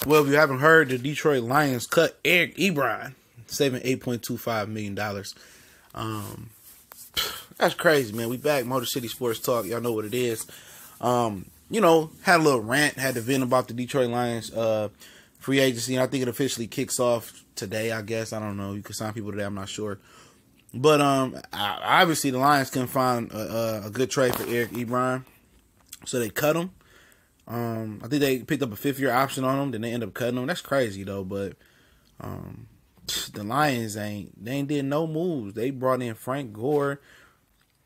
Well, if you haven't heard, the Detroit Lions cut Eric Ebron, saving $8.25 million. That's crazy, man. We back, Motor City Sports Talk. Y'all know what it is. Had a little rant, had to vent about the Detroit Lions free agency. And I think it officially kicks off today, I guess. I don't know. You could sign people today, I'm not sure. But obviously the Lions couldn't find a good trade for Eric Ebron, so they cut him. I think they picked up a 5th-year option on him, then they ended up cutting him. That's crazy though, but the Lions ain't did no moves. They brought in Frank Gore,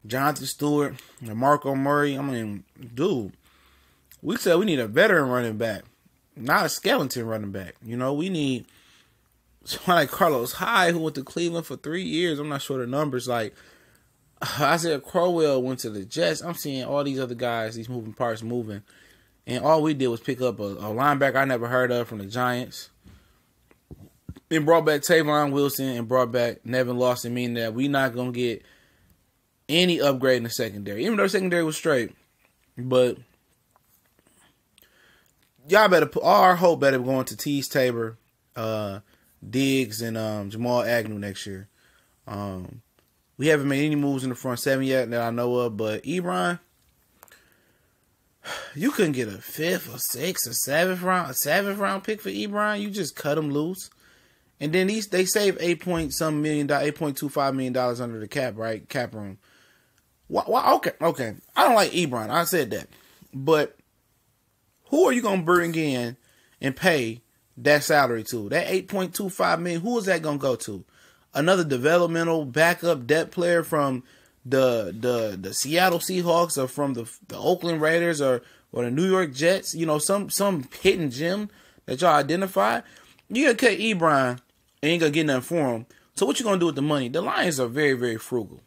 Jonathan Stewart, and Marco Murray. I mean, dude, we said we need a veteran running back, not a skeleton running back. We need someone like Carlos Hyde, who went to Cleveland for 3 years. I'm not sure the numbers. Like Isaiah Crowell went to the Jets. I'm seeing all these other guys, these moving parts moving. And all we did was pick up a linebacker I never heard of from the Giants. Then brought back Tavon Wilson and brought back Nevin Lawson, meaning that we not going to get any upgrade in the secondary. Even though the secondary was straight. But y'all better put all our hope better going to Tease Tabor, Diggs, and Jamal Agnew next year. We haven't made any moves in the front seven yet that I know of, but Ebron, you couldn't get a 5th or 6th or 7th round pick for Ebron. You just cut him loose. And then they saved $8.25 million under the cap, right? Cap room. Okay. I don't like Ebron. I said that. But who are you going to bring in and pay that salary to? That $8.25 million, who is that going to go to? Another developmental backup depth player from the Seattle Seahawks or from the Oakland Raiders or the New York Jets, some hidden gem that y'all identify. You're going to cut Ebron and ain't going to get nothing for him. So what you going to do with the money? The Lions are very, very frugal.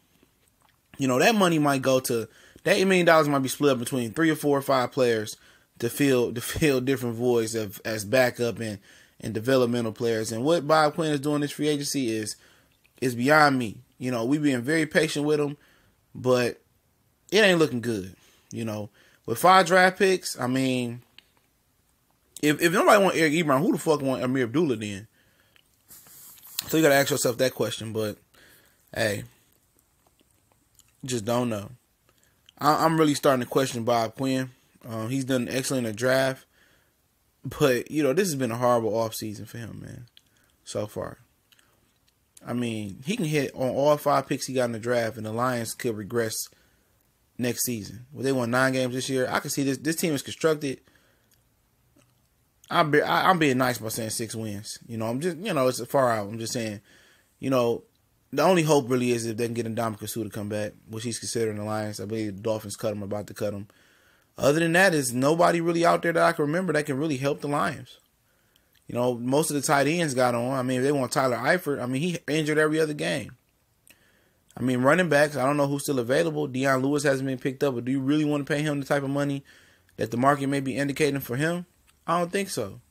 That money might go to, that $8 million might be split up between 3 or 4 or 5 players to fill different voids as backup and developmental players. And what Bob Quinn is doing this free agency is beyond me. We've been very patient with him, but it ain't looking good. With 5 draft picks, I mean, if nobody want Eric Ebron, who the fuck want Amir Abdullah then? So you got to ask yourself that question. But hey, just don't know. I'm really starting to question Bob Quinn. He's done excellent in the draft, but this has been a horrible offseason for him, man, so far. I mean, he can hit on all 5 picks he got in the draft, and the Lions could regress next season. Well, they won 9 games this year. I can see this team is constructed. I'm being nice by saying 6 wins. I'm just, it's far out. I'm just saying, the only hope really is if they can get Ndamukong Suh to come back, which he's considering the Lions. I believe the Dolphins cut him, about to cut him. Other than that, there's nobody really out there that I can remember that can really help the Lions. Most of the tight ends got on. I mean, if they want Tyler Eifert, I mean, he injured every other game. I mean, running backs, I don't know who's still available. Deion Lewis hasn't been picked up, but do you really want to pay him the type of money that the market may be indicating for him? I don't think so.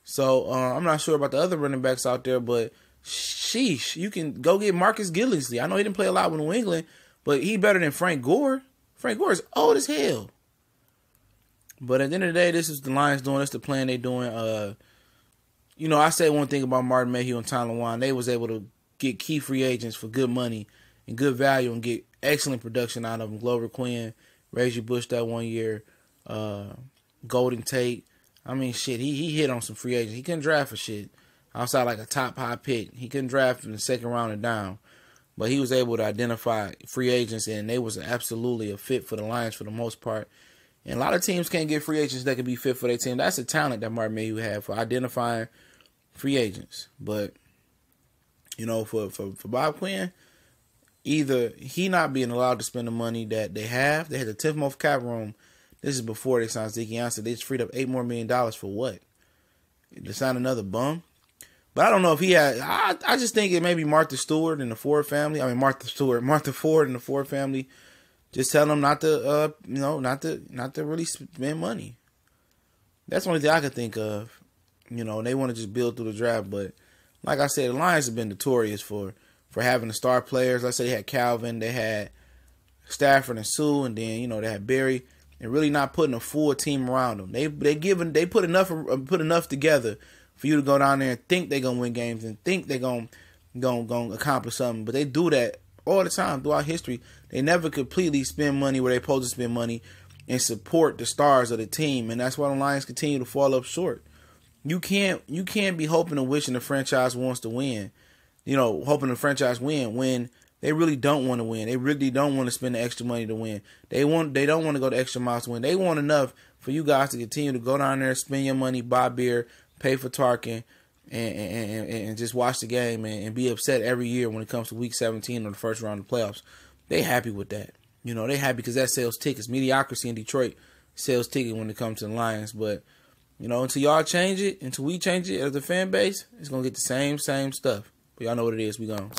So, I'm not sure about the other running backs out there, but sheesh, you can go get Marcus Gillisley. I know he didn't play a lot with New England, but he better than Frank Gore. Frank Gore is old as hell. But at the end of the day, this is the Lions doing. That's the plan they doing. I say one thing about Martin Mayhew and Tyler Lewan. They was able to get key free agents for good money and good value and get excellent production out of them. Glover Quinn, Reggie Bush that 1 year, Golden Tate. I mean, shit, he hit on some free agents. He couldn't draft for shit outside like a top high pick. He couldn't draft in the second round and down. But he was able to identify free agents, and they was absolutely a fit for the Lions for the most part. And a lot of teams can't get free agents that can be fit for their team. That's a talent that Martin Mayhew had for identifying free agents. But, for Bob Quinn, either he not being allowed to spend the money that they have. They had the 10th most cap room. This is before they signed Zeke Ansah. They just freed up $8 more million for what? To sign another bum? But I don't know if he had. I just think it may be Martha Ford and the Ford family and the Ford family. Just tell them not to, not to really spend money. That's the only thing I could think of. They want to just build through the draft. But like I said, the Lions have been notorious for having the star players. Let's say they had Calvin, they had Stafford and Sue, and then, they had Barry. and really not putting a full team around them. They put enough together for you to go down there and think they're gonna win games and think they're gonna accomplish something. But they do that all the time throughout history. They never completely spend money where they're supposed to spend money and support the stars of the team, and that's why the Lions continue to fall up short. You can't be hoping and wishing the franchise wants to win, hoping the franchise win when they really don't want to win. They really don't want to spend the extra money to win. They don't want to go the extra miles to win. They want enough for you guys to continue to go down there, spend your money, buy beer, pay for Tarkin, and just watch the game and be upset every year when it comes to Week 17 or the first round of the playoffs. They happy with that. They happy because that sells tickets. Mediocrity in Detroit sells tickets when it comes to the Lions. But, until y'all change it, until we change it as a fan base, it's going to get the same stuff. But y'all know what it is. We gone.